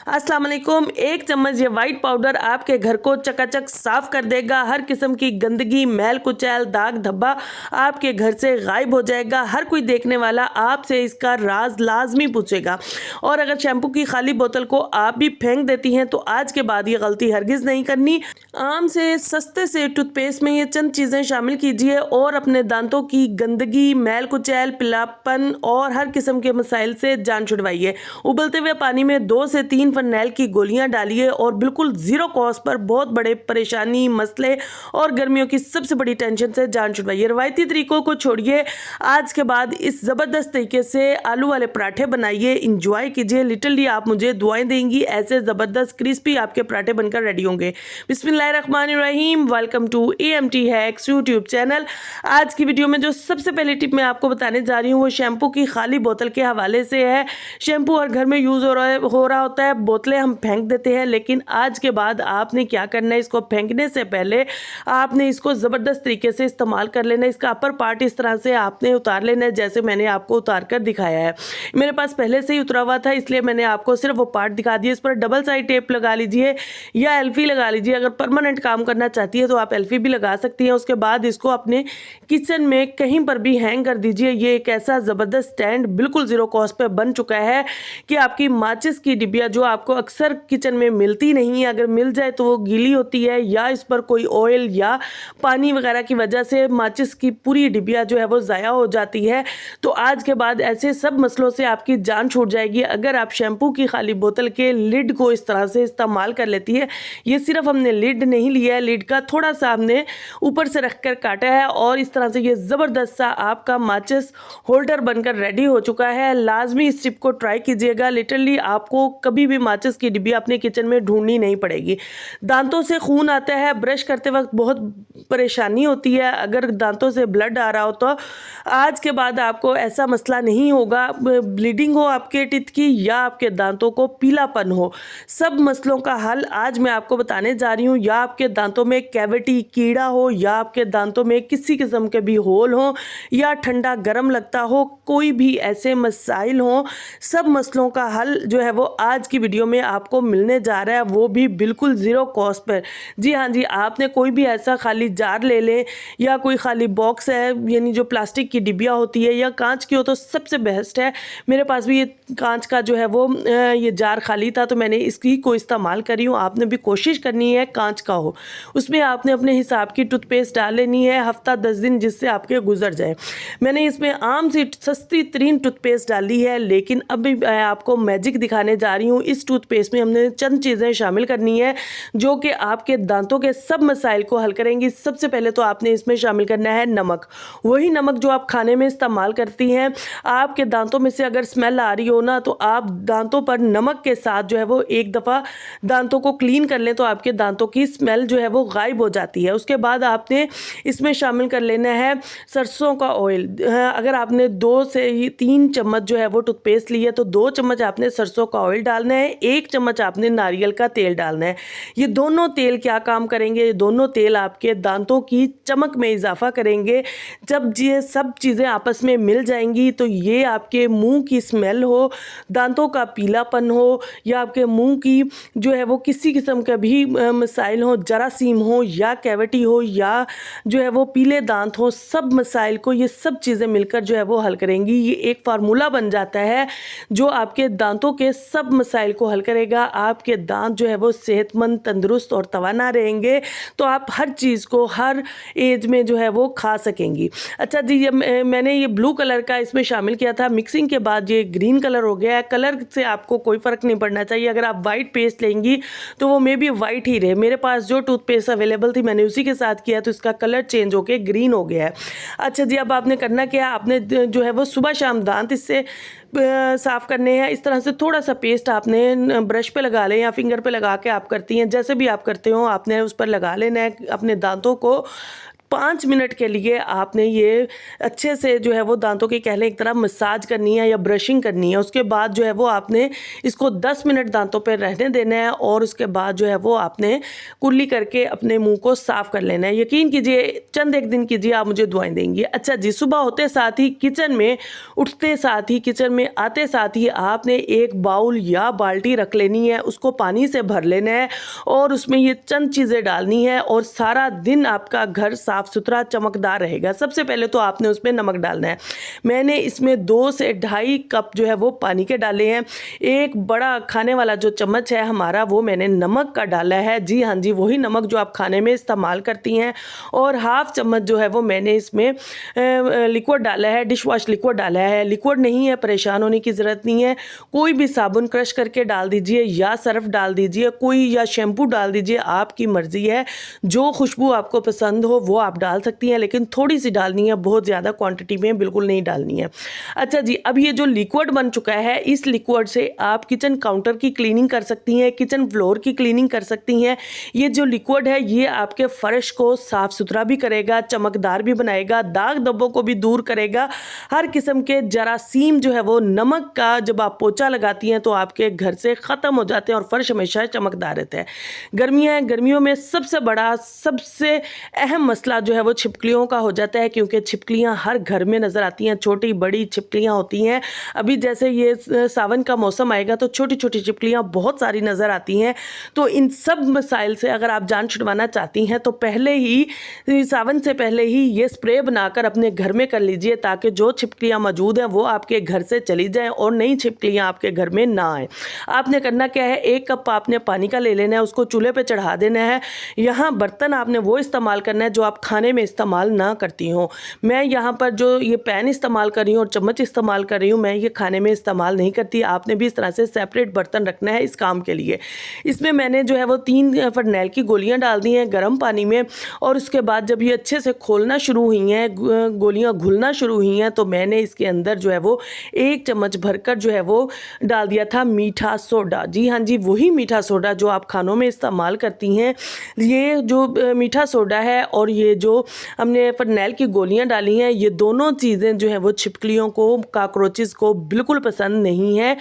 अस्सलाम वालेकुम। 1 चम्मच ये वाइट पाउडर आपके घर को चकाचक साफ कर देगा। हर किस्म की गंदगी, मैल कुचैल, दाग धब्बा आपके घर से गायब हो जाएगा। हर कोई देखने वाला आपसे इसका राज लाजमी पूछेगा। और अगर शैम्पू की खाली बोतल को आप भी फेंक देती हैं तो आज के बाद ये गलती हरगिज नहीं करनी। आम से सस्ते से टूथपेस्ट में ये चंद चीज़ें शामिल कीजिए और अपने दांतों की गंदगी, मैल कुचैल, पीलापन और हर किस्म के मसाइल से जान छुड़वाइए। उबलते हुए पानी में 2 से 3 फरनैल की गोलियां डालिए और बिल्कुल जीरो कॉस्ट पर बहुत बड़े परेशानी, मसले और गर्मियों की सबसे बड़ी टेंशन से जान छुड़वाइए। रवायती तरीकों को छोड़िए। आज के बाद इस ज़बरदस्त तरीके से आलू वाले पराठे बनाइए, इंजॉय कीजिए। लिटरली आप मुझे दुआएं देंगी, ऐसे ज़बरदस्त क्रिस्पी आपके पराठे बनकर रेडी होंगे। बिस्मिल्लाहिर्रहमानिर्रहीम। Welcome to AMT hacks YouTube channel. आज की वीडियो में जो सबसे पहली टिप मैं आपको बताने जा रही हूँ वो शैम्पू की खाली बोतल के हवाले से है। शैम्पू और घर में यूज़ हो रहा होता है, बोतलें हम फेंक देते हैं, लेकिन आज के बाद आपने क्या करना है, इसको फेंकने से पहले आपने इसको ज़बरदस्त तरीके से इस्तेमाल कर लेना है। इसका अपर पार्ट इस तरह से आपने उतार लेना है जैसे मैंने आपको उतार कर दिखाया है। मेरे पास पहले से ही उतरा हुआ था इसलिए मैंने आपको सिर्फ वो पार्ट दिखा दिया। इस पर डबल साइड टेप लगा लीजिए या एल्फी लगा लीजिए। अगर परमानेंट काम करना चाहती है तो आप एल्फी भी लगा सकती हैं। उसके बाद इसको अपने किचन में कहीं पर भी हैंग कर दीजिए। ये एक ऐसा ज़बरदस्त स्टैंड बिल्कुल ज़ीरो कॉस्ट पे बन चुका है कि आपकी माचिस की डिबिया जो आपको अक्सर किचन में मिलती नहीं है, अगर मिल जाए तो वो गीली होती है या इस पर कोई ऑयल या पानी वगैरह की वजह से माचिस की पूरी डिबिया जो है वो ज़ाया हो जाती है। तो आज के बाद ऐसे सब मसलों से आपकी जान छूट जाएगी अगर आप शैम्पू की खाली बोतल के लिड को इस तरह से इस्तेमाल कर लेती है। ये सिर्फ हमने लिड नहीं लिया है, लिड का थोड़ा सा हमने ऊपर से रख कर काटा है और इस तरह से ये ज़बरदस्त सा आपका माचिस होल्डर बनकर रेडी हो चुका है। लाजमी इस टिप को ट्राई कीजिएगा। लिटरली आपको कभी भी माचिस की डिब्बी अपने किचन में ढूंढनी नहीं पड़ेगी। दांतों से खून आता है, ब्रश करते वक्त बहुत परेशानी होती है, अगर दांतों से ब्लड आ रहा हो तो आज के बाद आपको ऐसा मसला नहीं होगा। ब्लीडिंग हो आपके टीथ की या आपके दांतों को पीलापन हो, सब मसलों का हल आज मैं आपको बताने जा रही हूँ। या आपके दांतों में कैविटी, कीड़ा हो या आपके दांतों में किसी किस्म के भी होल हो या ठंडा गर्म लगता हो, कोई भी ऐसे मसाइल हो, सब मसलों का हल जो है वो आज की वीडियो में आपको मिलने जा रहा है, वो भी बिल्कुल ज़ीरो कॉस्ट पर। जी हाँ जी, आपने कोई भी ऐसा खाली जार ले लें या कोई खाली बॉक्स है, यानी जो प्लास्टिक की डिबिया होती है या कांच की हो तो सबसे बेस्ट है। मेरे पास भी ये कांच का जो है वो ये जार खाली था तो मैंने इसकी को इस्तेमाल करी हूँ। आपने भी कोशिश करनी है कांच का हो। उसमें आपने अपने हिसाब की टूथपेस्ट डाल लेनी है, हफ्ता 10 दिन जिससे आपके गुजर जाए। मैंने इसमें आम सी सस्ती तरीन टूथपेस्ट डाली है, लेकिन अभी मैं आपको मैजिक दिखाने जा रही हूँ। इस टूथपेस्ट में हमने चंद चीज़ें शामिल करनी है जो कि आपके दांतों के सब मसाइल को हल करेंगी। सबसे पहले तो आपने इसमें शामिल करना है नमक। वही नमक जो आप खाने में इस्तेमाल करती हैं। आपके दांतों में से अगर स्मेल आ रही हो ना तो आप दांतों पर नमक के साथ जो है वो एक दफ़ा दांतों को क्लीन कर लें तो आपके दांतों की स्मेल जो है वो गायब हो जाती है। उसके बाद आपने इसमें शामिल कर लेना है सरसों का ऑयल। अगर आपने 2 से 3 चम्मच जो है वो टूथपेस्ट ली है तो 2 चम्मच आपने सरसों का ऑयल डालना है, 1 चम्मच आपने नारियल का तेल डालना है। ये दोनों तेल क्या काम करेंगे, ये दोनों तेल आपके दांतों की चमक में इजाफा करेंगे। जब ये सब चीज़ें आपस में मिल जाएंगी तो ये आपके मुंह की स्मेल हो, दांतों का पीलापन हो या आपके मुंह की जो है वो किसी किस्म का भी मसाइल हो, जरासीम हो या कैविटी हो या जो है वो पीले दांत हो, सब मसाइल को ये सब चीज़ें मिलकर जो है वो हल करेंगी। ये एक फार्मूला बन जाता है जो आपके दांतों के सब मसाइल को हल करेगा। आपके दांत जो है वो सेहतमंद, तंदुरुस्त और तवाना रहेंगे तो आप हर चीज़ को हर एज में जो है वो खा सकेंगी। अच्छा जी, ये मैंने ये ब्लू कलर का इसमें शामिल किया था, मिक्सिंग के बाद ये ग्रीन कलर हो गया है। कलर से आपको कोई फ़र्क नहीं पड़ना चाहिए। अगर आप वाइट पेस्ट लेंगी तो वो मे बी वाइट ही रहे। मेरे पास जो टूथपेस्ट अवेलेबल थी मैंने उसी के साथ किया तो इसका कलर चेंज होके ग्रीन हो गया है। अच्छा जी, अब आपने करना क्या, आपने जो है वो सुबह शाम दांत इससे साफ़ करने हैं। इस तरह से थोड़ा सा पेस्ट आपने ब्रश पे लगा लें या फिंगर पे लगा के आप करती हैं, जैसे भी आप करते हो आपने उस पर लगा लेना है। अपने दांतों को 5 मिनट के लिए आपने ये अच्छे से जो है वो दांतों की कह लें एक तरह मसाज करनी है या ब्रशिंग करनी है। उसके बाद जो है वो आपने इसको 10 मिनट दांतों पे रहने देना है और उसके बाद जो है वो आपने कुल्ली करके अपने मुंह को साफ कर लेना है। यकीन कीजिए चंद एक दिन कीजिए, आप मुझे दुआएं देंगी। अच्छा जी, सुबह होते साथ ही किचन में उठते साथ ही किचन में आते साथ ही आपने एक बाउल या बाल्टी रख लेनी है, उसको पानी से भर लेना है और उसमें ये चंद चीज़ें डालनी है और सारा दिन आपका घर साफ सुथरा चमकदार रहेगा। सबसे पहले तो आपने उसमें नमक डालना है। मैंने इसमें 2 से 2.5 कप जो है वो पानी के डाले हैं। एक बड़ा खाने वाला जो चम्मच है हमारा, वो मैंने नमक का डाला है। जी हाँ जी, वही नमक जो आप खाने में इस्तेमाल करती हैं। और हाफ चम्मच जो है वो मैंने इसमें लिक्विड डाला है, डिश वॉश लिक्विड डाला है। लिक्विड नहीं है, परेशान होने की ज़रूरत नहीं है। कोई भी साबुन क्रश करके डाल दीजिए या सर्फ डाल दीजिए, कोई या शैम्पू डाल दीजिए, आपकी मर्ज़ी है। जो खुशबू आपको पसंद हो वो आप डाल सकती हैं, लेकिन थोड़ी सी डालनी है, बहुत ज़्यादा क्वांटिटी में बिल्कुल नहीं डालनी है। अच्छा जी, अब ये जो लिक्विड बन चुका है, इस लिक्विड से आप किचन काउंटर की क्लीनिंग कर सकती हैं, किचन फ्लोर की क्लीनिंग कर सकती हैं। ये जो लिक्विड है ये आपके फर्श को साफ़ सुथरा भी करेगा, चमकदार भी बनाएगा, दाग धब्बों को भी दूर करेगा। हर किस्म के जरासीम जो है वो नमक का जब आप पोछा लगाती हैं तो आपके घर से ख़त्म हो जाते हैं और फर्श हमेशा चमकदार रहता है। गर्मियाँ हैं, गर्मियों में सबसे बड़ा सबसे अहम मसला जो है वो छिपकलियों का हो जाता है, क्योंकि छिपकलियाँ हर घर में नज़र आती हैं। छोटी बड़ी छिपकलियाँ होती हैं। अभी जैसे ये सावन का मौसम आएगा तो छोटी छोटी छिपकलियाँ बहुत सारी नज़र आती हैं। तो इन सब मसाइल से अगर आप जान छुड़वाना चाहती हैं तो पहले ही सावन से पहले ही ये स्प्रे बनाकर अपने घर में कर लीजिए, ताकि जो छिपकलियाँ मौजूद हैं वो आपके घर से चली जाएं और नई छिपकलियाँ आपके घर में ना आएँ। आपने करना क्या है, 1 कप आपने पानी का ले लेना है, उसको चूल्हे पे चढ़ा देना है। यहाँ बर्तन आपने वो इस्तेमाल करना है जो आप खाने में इस्तेमाल ना करती हो। मैं यहाँ पर जो ये पैन इस्तेमाल कर रही हूँ और चम्मच इस्तेमाल कर रही हूँ, मैं ये खाने में इस्तेमाल नहीं करती। आपने भी इस तरह से सेपरेट बर्तन रखना है इस काम के लिए। इसमें मैंने जो है वो 3 फरनैल की गोलियाँ डाल दी हैं गर्म पानी में, और उसके बाद जब ये अच्छे से खोलना शुरू हुई हैं, गोलियाँ घुलना शुरू हुई हैं, तो मैंने इसके अंदर जो है वो 1 चम्मच भरकर जो है वो डाल दिया था मीठा सोडा। जी हाँ जी, वही मीठा सोडा जो आप खानों में इस्तेमाल करती हैं। ये जो मीठा सोडा है और ये जो हमने फरनैल की गोलियाँ डाली हैं, ये दोनों चीज़ें जो हैं वो छिपकलियों को, काकरोचेस को बिल्कुल पसंद नहीं है।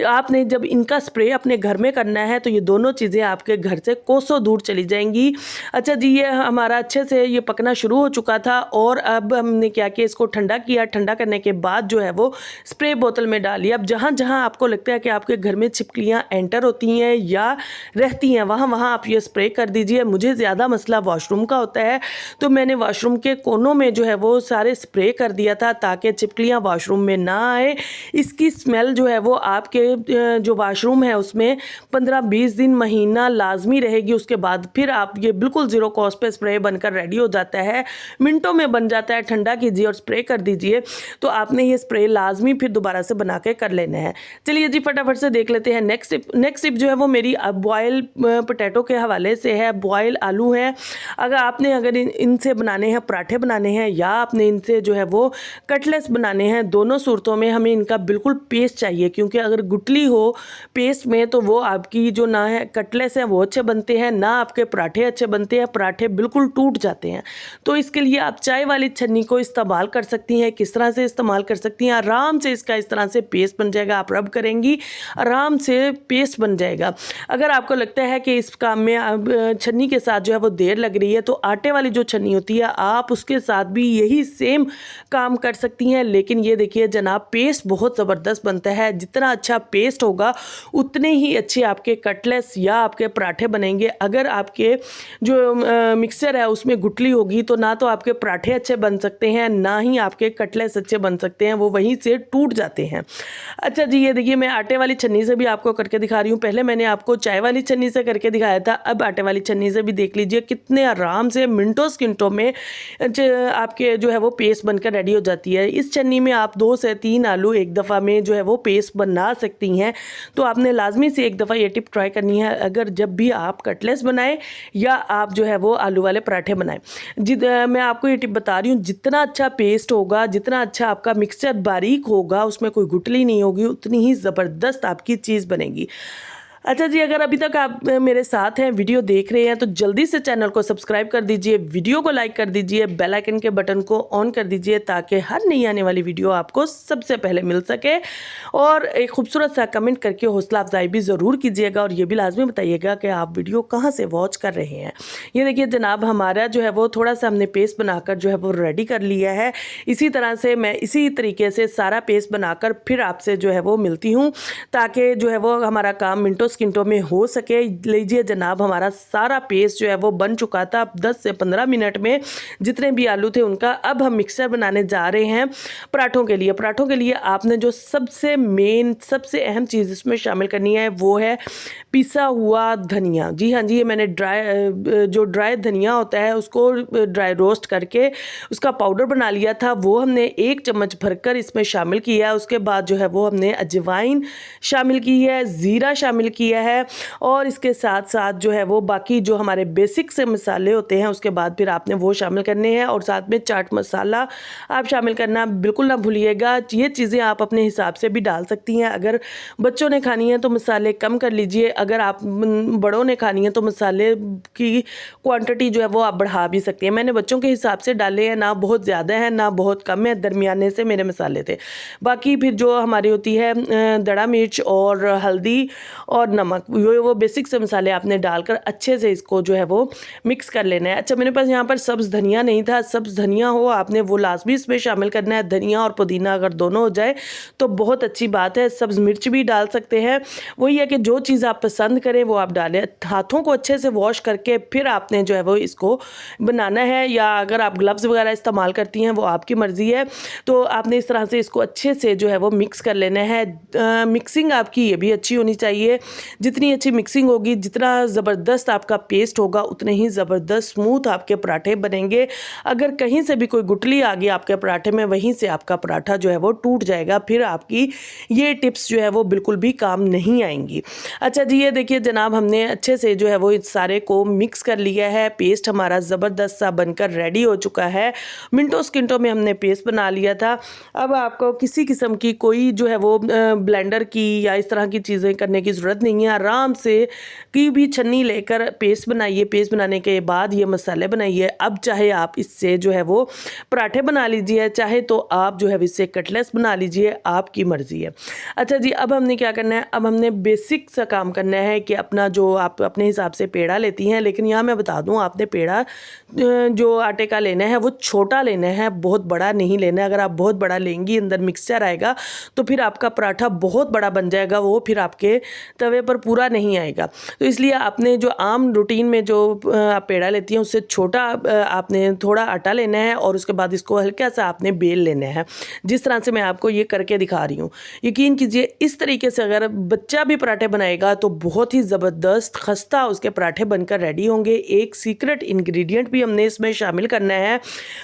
आपने जब इनका स्प्रे अपने घर में करना है तो ये दोनों चीज़ें आपके घर से कोसों दूर चली जाएंगी। अच्छा जी, ये हमारा अच्छे से ये पकना शुरू हो चुका था और अब हमने क्या किया, इसको ठंडा किया। ठंडा करने के बाद जो है वो स्प्रे बोतल में डालिए। अब जहाँ जहाँ आपको लगता है कि आपके घर में छिपकलियाँ एंटर होती हैं या रहती हैं, वहाँ वहाँ आप ये स्प्रे कर दीजिए। मुझे ज़्यादा मसला वॉशरूम का होता है, तो मैंने वॉशरूम के कोनों में जो है वो सारे स्प्रे कर दिया था ताकि छिपकलियाँ वॉशरूम में ना आए। इसकी स्मेल जो है वो आपके जो वॉशरूम है उसमें 15-20 दिन, महीना लाजमी रहेगी। उसके बाद फिर आप ये बिल्कुल ज़ीरो कॉस्ट पे स्प्रे बनकर रेडी हो जाता है, मिनटों में बन जाता है। ठंडा कीजिए और स्प्रे कर दीजिए। तो आपने ये स्प्रे लाजमी फिर दोबारा से बना के कर लेना है। चलिए जी, फटाफट से देख लेते हैं नेक्स्ट टिप जो है वो मेरी बॉयल पोटैटो के हवाले से है। बॉयल आलू हैं, अगर इनसे बनाने हैं पराठे बनाने हैं या आपने इनसे जो है वो कटलेट्स बनाने हैं, दोनों सूरतों में हमें इनका बिल्कुल पेस्ट चाहिए, क्योंकि अगर गुटली हो पेस्ट में तो वो आपकी जो ना है कटलेट्स हैं वो अच्छे बनते हैं, ना आपके पराठे अच्छे बनते हैं, पराठे बिल्कुल टूट जाते हैं। तो इसके लिए आप चाय वाली छन्नी को इस्तेमाल कर सकती हैं। किस तरह से इस्तेमाल कर सकती हैं, आराम से इसका इस तरह से पेस्ट बन जाएगा। आप रब करेंगी, आराम से पेस्ट बन जाएगा। अगर आपको लगता है कि इस काम में छन्नी के साथ जो है वो देर लग रही है, तो आटे वाली जो छन्नी होती है आप उसके साथ भी यही सेम काम कर सकती हैं। लेकिन ये देखिए जनाब, पेस्ट बहुत ज़बरदस्त बनता है। जितना अच्छा पेस्ट होगा उतने ही अच्छे आपके कटलेट्स या आपके पराठे बनेंगे। अगर आपके जो मिक्सचर है उसमें गुटली होगी तो ना तो आपके पराठे अच्छे बन सकते हैं, ना ही आपके कटलेट्स अच्छे बन सकते हैं, वो वहीं से टूट जाते हैं। अच्छा जी, ये देखिए मैं आटे वाली छन्नी से भी आपको करके दिखा रही हूँ। पहले मैंने आपको चाय वाली छन्नी से करके दिखाया था, अब आटे वाली छन्नी से भी देख लीजिए कितने आराम से मिनटों सेकंडों में आपके जो है वो पेस्ट बनकर रेडी हो जाती है। इस छन्नी में आप 2 से 3 आलू एक दफ़ा में जो है वो पेस्ट बना सकती हैं। तो आपने लाजमी से एक दफ़ा ये टिप ट्राई करनी है, अगर जब भी आप कटलेट्स बनाएं या आप जो है वो आलू वाले पराठे बनाएं। मैं आपको ये टिप बता रही हूँ, जितना अच्छा पेस्ट होगा, जितना अच्छा आपका मिक्सचर बारीक होगा, उसमें कोई गुठली नहीं होगी, उतनी ही ज़बरदस्त आपकी चीज़ बनेगी। अच्छा जी, अगर अभी तक आप मेरे साथ हैं, वीडियो देख रहे हैं, तो जल्दी से चैनल को सब्सक्राइब कर दीजिए, वीडियो को लाइक कर दीजिए, बेल आइकन के बटन को ऑन कर दीजिए ताकि हर नई आने वाली वीडियो आपको सबसे पहले मिल सके। और एक खूबसूरत सा कमेंट करके हौसला अफजाई भी ज़रूर कीजिएगा और ये भी लाजमी बताइएगा कि आप वीडियो कहाँ से वॉच कर रहे हैं। ये देखिए जनाब, हमारा जो है वो थोड़ा सा हमने पेस्ट बनाकर जो है वो रेडी कर लिया है। इसी तरह से मैं इसी तरीके से सारा पेस्ट बनाकर फिर आपसे जो है वो मिलती हूँ ताकि जो है वो हमारा काम मिनटों सेकंडों में हो सके। लीजिए जनाब, हमारा सारा पेस्ट जो है वो बन चुका था 10 से 15 मिनट में, जितने भी आलू थे उनका। अब हम मिक्सचर बनाने जा रहे हैं पराठों के लिए। पराठों के लिए आपने जो सबसे मेन सबसे अहम चीज़ इसमें शामिल करनी है वो है पिसा हुआ धनिया। जी हाँ जी, ये मैंने ड्राई धनिया होता है उसको ड्राई रोस्ट करके उसका पाउडर बना लिया था, वो हमने 1 चम्मच भरकर इसमें शामिल किया है। उसके बाद जो है वो हमने अजवाइन शामिल की है, ज़ीरा शामिल किया है और इसके साथ साथ जो है वो बाकी जो हमारे बेसिक से मसाले होते हैं उसके बाद फिर आपने वो शामिल करने हैं। और साथ में चाट मसाला आप शामिल करना बिल्कुल ना भूलिएगा। ये चीज़ें आप अपने हिसाब से भी डाल सकती हैं। अगर बच्चों ने खानी है तो मसाले कम कर लीजिए, अगर आप बड़ों ने खानी है तो मसाले की क्वांटिटी जो है वो आप बढ़ा भी सकती हैं। मैंने बच्चों के हिसाब से डाले हैं, ना बहुत ज़्यादा है ना बहुत कम है, दरमियाने से मेरे मसाले थे। बाकी फिर जो हमारी होती है दड़ा मिर्च और हल्दी और नमक, वो बेसिक से मसाले आपने डालकर अच्छे से इसको जो है वो मिक्स कर लेना है। अच्छा, मेरे पास यहाँ पर सब्ज़ धनिया नहीं था, सब्ज़ धनिया हो आपने वो लाजमी इसमें शामिल करना है। धनिया और पुदीना अगर दोनों हो जाए तो बहुत अच्छी बात है। सब्ज़ मिर्च भी डाल सकते हैं। वही है कि जो चीज़ आप पसंद करें वो आप डालें। हाथों को अच्छे से वॉश करके फिर आपने जो है वो इसको बनाना है, या अगर आप ग्लव्स वगैरह इस्तेमाल करती हैं वो आपकी मर्ज़ी है। तो आपने इस तरह से इसको अच्छे से जो है वो मिक्स कर लेना है। मिक्सिंग आपकी ये भी अच्छी होनी चाहिए। जितनी अच्छी मिक्सिंग होगी, जितना ज़बरदस्त आपका पेस्ट होगा, उतने ही ज़बरदस्त स्मूथ आपके पराठे बनेंगे। अगर कहीं से भी कोई गुठली आ गई आपके पराठे में, वहीं से आपका पराठा जो है वो टूट जाएगा। फिर आपकी ये टिप्स जो है वो बिल्कुल भी काम नहीं आएंगी। अच्छा जी, ये देखिए जनाब, हमने अच्छे से जो है वो इस सारे को मिक्स कर लिया है। पेस्ट हमारा ज़बरदस्त सा बनकर रेडी हो चुका है। मिनटों सेकंडों में हमने पेस्ट बना लिया था। अब आपको किसी किस्म की कोई जो है वो ब्लेंडर की या इस तरह की चीज़ें करने की ज़रूरत नहीं है। आराम से की भी छन्नी लेकर पेस्ट बनाइए। पेस्ट बनाने के बाद ये मसाले बनाइए। अब चाहे आप इससे जो है वो पराठे बना लीजिए, चाहे तो आप जो है इससे कटलेट्स बना लीजिए, आपकी मर्ज़ी है। अच्छा जी, अब हमने क्या करना है, अब हमने बेसिक सा काम करना है कि अपना जो आप अपने हिसाब से पेड़ा लेती हैं, लेकिन यहाँ मैं बता दूँ आपने पेड़ा जो आटे का लेना है वो छोटा लेना है, बहुत बड़ा नहीं लेना है। अगर आप बहुत बड़ा लेंगी अंदर मिक्सचर आएगा तो फिर आपका पराठा बहुत बड़ा बन जाएगा, वो फिर आपके तवे पर पूरा नहीं आएगा। तो इसलिए आपने जो आम रूटीन में जो आप पेड़ा लेती हैं उससे छोटा आपने थोड़ा आटा लेना है और उसके बाद इसको हल्का सा आपने बेल लेना है, जिस तरह से मैं आपको ये करके दिखा रही हूँ। यकीन कीजिए इस तरीके से अगर बच्चा भी पराठे बनाएगा तो बहुत ही ज़बरदस्त खस्ता उसके पराठे बनकर रेडी होंगे। एक सीक्रेट इंग्रेडिएंट भी हमने इसमें शामिल करना है,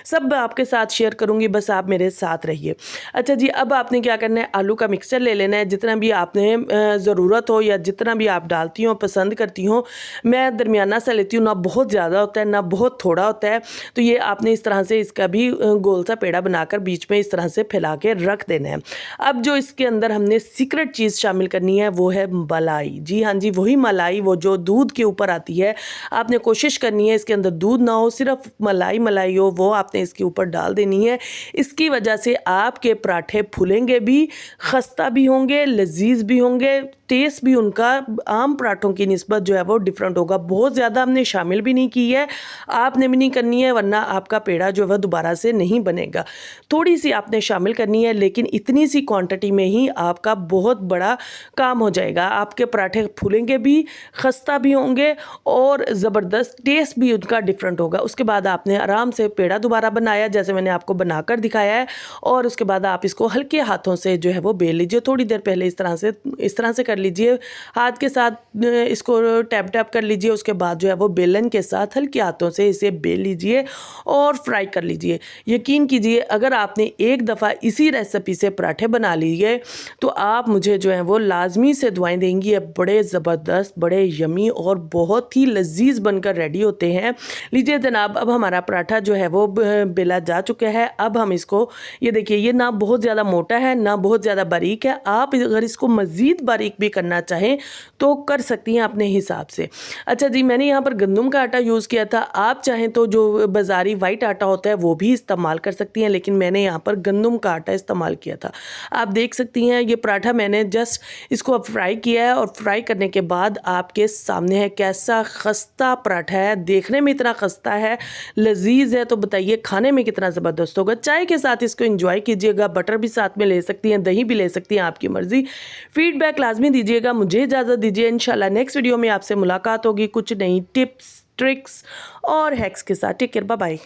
सब आपके साथ शेयर करूँगी, बस आप मेरे साथ रहिए। अच्छा जी, अब आपने क्या करना है, आलू का मिक्सचर ले लेना है, जितना भी आपने ज़रूरत हो या जितना भी आप डालती हो पसंद करती हो। मैं दरमियाना सा लेती हूँ, ना बहुत ज़्यादा होता है ना बहुत थोड़ा होता है। तो ये आपने इस तरह से इसका भी गोल सा पेड़ा बनाकर बीच में इस तरह से फैला के रख देना है। अब जो इसके अंदर हमने सीक्रेट चीज़ शामिल करनी है वो है मलाई। जी हाँ जी, वही मलाई, वो जो दूध के ऊपर आती है। आपने कोशिश करनी है इसके अंदर दूध ना हो, सिर्फ मलाई हो, वो आपने इसके ऊपर डाल देनी है। इसकी वजह से आपके पराठे फूलेंगे भी, खस्ता भी होंगे, लजीज भी होंगे, टेस्ट भी उनका आम पराठों की निस्बत जो है वो डिफरेंट होगा। बहुत ज़्यादा हमने शामिल भी नहीं की है, आपने भी नहीं करनी है, वरना आपका पेड़ा जो है दोबारा से नहीं बनेगा। थोड़ी सी आपने शामिल करनी है, लेकिन इतनी सी क्वांटिटी में ही आपका बहुत बड़ा काम हो जाएगा। आपके पराठे फूलेंगे भी, खस्ता भी होंगे और ज़बरदस्त टेस्ट भी उनका डिफरेंट होगा। उसके बाद आपने आराम से पेड़ा दोबारा बनाया जैसे मैंने आपको बनाकर दिखाया है, और उसके बाद आप इसको हल्के हाथों से जो है वो बेल लीजिए। थोड़ी देर पहले इस तरह से कर लीजिए, हाथ के साथ इसको टैप टैप कर लीजिए। उसके बाद जो है वो बेलन के साथ हल्के हाथों से इसे बेल लीजिए और फ्राई कर लीजिए। यकीन कीजिए अगर आपने एक दफ़ा इसी रेसिपी से पराठे बना लिए तो आप मुझे जो है वो लाजमी से दुआएं देंगी। ये बड़े ज़बरदस्त, बड़े यमी और बहुत ही लजीज बनकर रेडी होते हैं। लीजिए जनाब, अब हमारा पराठा जो है वो बेला जा चुका है। अब हम इसको, ये देखिए, ये ना बहुत ज़्यादा मोटा है ना बहुत ज़्यादा बारीक है। आप अगर इसको मज़ीद बारीक भी भी करना चाहें तो कर सकती हैं अपने हिसाब से। अच्छा जी, मैंने यहाँ पर गंदम का आटा यूज़ किया था। आप चाहें तो जो बाज़ारी वाइट आटा होता है वो भी इस्तेमाल कर सकती हैं, लेकिन मैंने यहाँ पर गंदम का आटा इस्तेमाल किया था। आप देख सकती हैं ये पराठा मैंने जस्ट इसको अब फ्राई किया है, और फ्राई करने के बाद आपके सामने है कैसा खस्ता पराठा है। देखने में इतना खस्ता है, लजीज है, तो बताइए खाने में कितना ज़बरदस्त होगा। चाय के साथ इसको एंजॉय कीजिएगा, बटर भी साथ में ले सकती हैं, दही भी ले सकती हैं, आपकी मर्जी। फीडबैक लाजमी दीजिएगा। मुझे इजाज़त दीजिए, इंशाल्लाह नेक्स्ट वीडियो में आपसे मुलाकात होगी कुछ नई टिप्स, ट्रिक्स और हैक्स के साथ। Take care, bye bye.